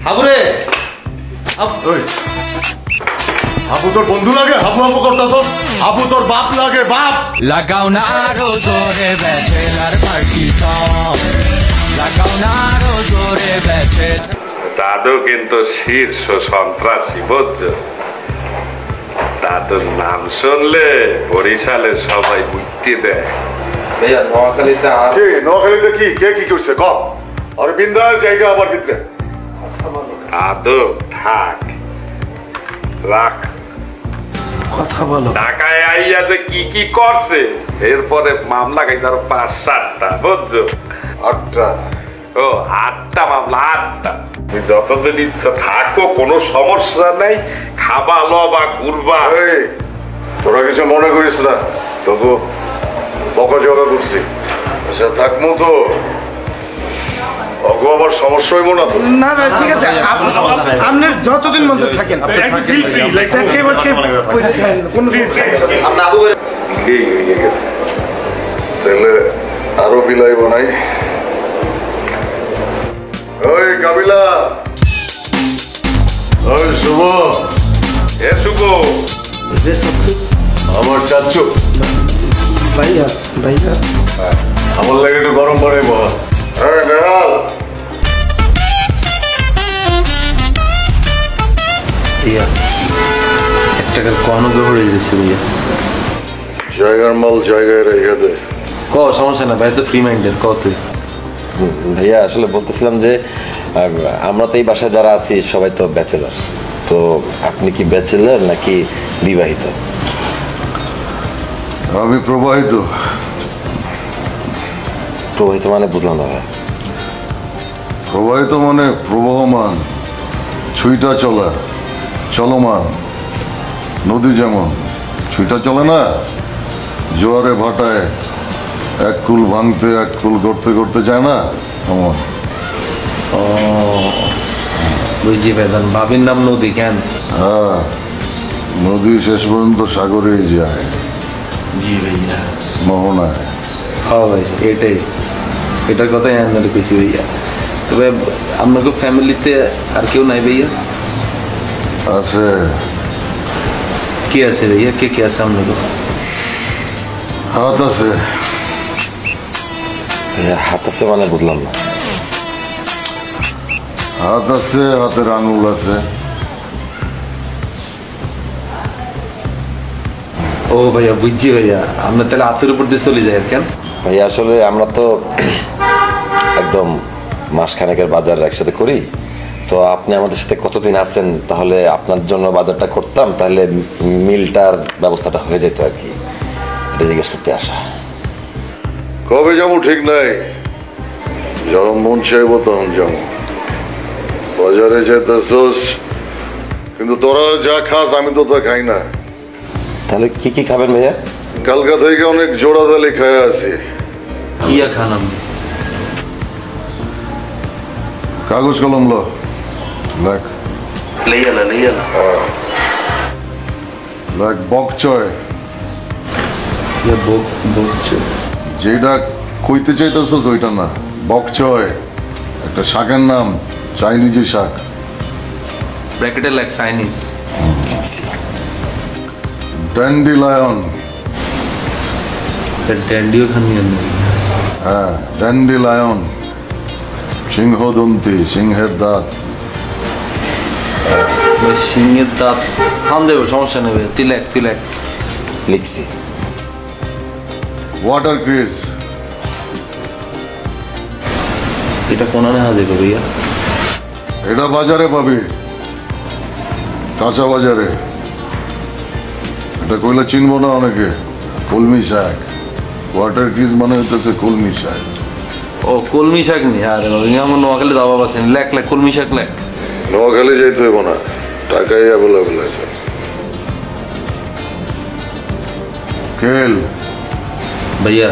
হাবুরে হাবু তোর বন্ধু লাগে? হাবু হাবু করতাছ? হাবু তোর বাপ লাগে, বাপ। লাগাও না আরো জোরে ব্যাচেলার পার্টি সং, লাগাও না আরো জোরে ব্যাচেলার। দাদু কিন্তু শীর্ষ সন্ত্রাসী, বুঝছো? দাদুর নাম শুনলে বরিশালে সবাই বুঝতে দেয়। ভাইয়া নোয়াখালীতে আর কি নোয়াখালীতে কি কে কি করছে ক? আর বিন্দাস জায়গা আমার ভিতরে। দাদু থাক, রাখ কথা বলো। ঢাকায় আইয়া যে কি কি করছে, এরপরে মামলা গাইছে আরো 5-7টা, বুঝছো? 8টা? ও 8টা মামলা, 8টা। তুমি যতদিন ইচ্ছা থাকো, কোনো সমস্যা নাই। খাবা লবা ঘুরবা। এই তোরা কিছু মনে করিস না, তবু বকাঝকা করছি। আচ্ছা থাকমু তো, অগো আবার সমস্যা হইব না তো? না না ঠিক আছে, আপনার যতদিন মধ্যে থাকেন তাহলে আরো বিলাইব নাই। ওই কাবিলা, ওই শুভ, এ শুভ, আমার চাচ্চু ভাইয়া ভাইয়া আমার লাগে একটু গরম পানি বহা। হ্যাঁ নেহাল, ভাইয়া 1 টাকার কনক হয়ে গেছে ভাইয়া। জায়গার মাল জায়গায় রেখে দে। ক সমস্যা না ভাই, তো ফ্রি মাইন্ডের কত। ভাইয়া আসলে বলতেছিলাম যে আমরা তো এই বাসায় যারা আছি সবাই তো ব্যাচেলার, তো আপনি কি ব্যাচেলার নাকি বিবাহিত? আমি প্রবাহিত। প্রবাহিত মানে বুঝলাম না ভাই। প্রবাহিত মানে প্রবহমান, ছুঁইটা চলা, চলমান। নদী যেমন ছুঁইটা চলে না, জোয়ারে ভাটায় এক কুল ভাঙতে এক কুল করতে করতে যায় না, এমন। ও বুঝছি ভাই, ভাবির নাম নদী কেন? হ্যাঁ, নদী শেষ পর্যন্ত সাগরেই যায়, জি ভাইয়া। মোহনায়। হ্যাঁ ভাই, এটার কথাই আপনাদের কইছি ভাইয়া। তবে আপনাকে ফ্যামিলিতে আর কেউ নাই ভাইয়া? আছে। কে আছে ভাইয়া? কে আছে আপনাকে? হাত আছে। ভাইয়া হাত আছে মানে বুঝলাম না। হাত আছে, হাতের আঙুল আছে। ও ভাইয়া বুঝছি ভাইয়া, আপনার তাহলে হাতের উপর দিয়ে চলে যায় কেন? ভাইয়া আসলে আমরা তো একদম মাসখানেকের বাজার একসাথে করি, তো আপনি আমাদের সাথে কতদিন আছেন, তাহলে আপনার জন্য বাজারটা করতাম, তাহলে মিলটার ব্যবস্থাটা হয়ে যেত আর কি, এটা জিজ্ঞেস করতে আসা। কবে যাবো ঠিক নাই, যখন মন চাইবো তখন যাবো। বাজারে যেতেছস, কিন্তু তোরা যা খাস আমি তো তা খাই না। তাহলে কি কি খাবেন ভাইয়া? কালকা থেকে অনেক জোড়া দালি খায় আছি। কি আর খান আপনি? কাগজ কলম ল, লেখ। লেখ বকচয়। যেটা কইতে চাইতেছস ওইটা না, বকচয় একটা শাকের নাম, চাইনিজি শাক। ব্র্যাকেটে লাইক চাইনিজ। ড্যান্ডিলায়ন। ড্যান্ডিও খানি আপনি? হ্যাঁ, ড্যান্ডিলায়ন। সিংহদন্তি, সিংহের দাঁত। সিংহের দাঁত খান দেবো, সমস্যা নেবে। তিলেক লিখছি। ওয়াটার ক্রিজ। এটা কোনা নেওয়া যাবে ভাইয়া? এটা বাজারে পাবি, কাঁচা বাজারে। এটা কইলে চিনবো না অনেকে, কলমি শাক। ওয়াটার ক্রিজ মানে হইতেছে কলমি শাক। ও কলমি শাক নি? আরে আমার নোয়াখালী দাবা আছেন, লেখ কলমি শাক লেখ। নোয়াখালী যাইতে হইব না, টাকাই অ্যাভেলেবেল আছে। ভাইয়া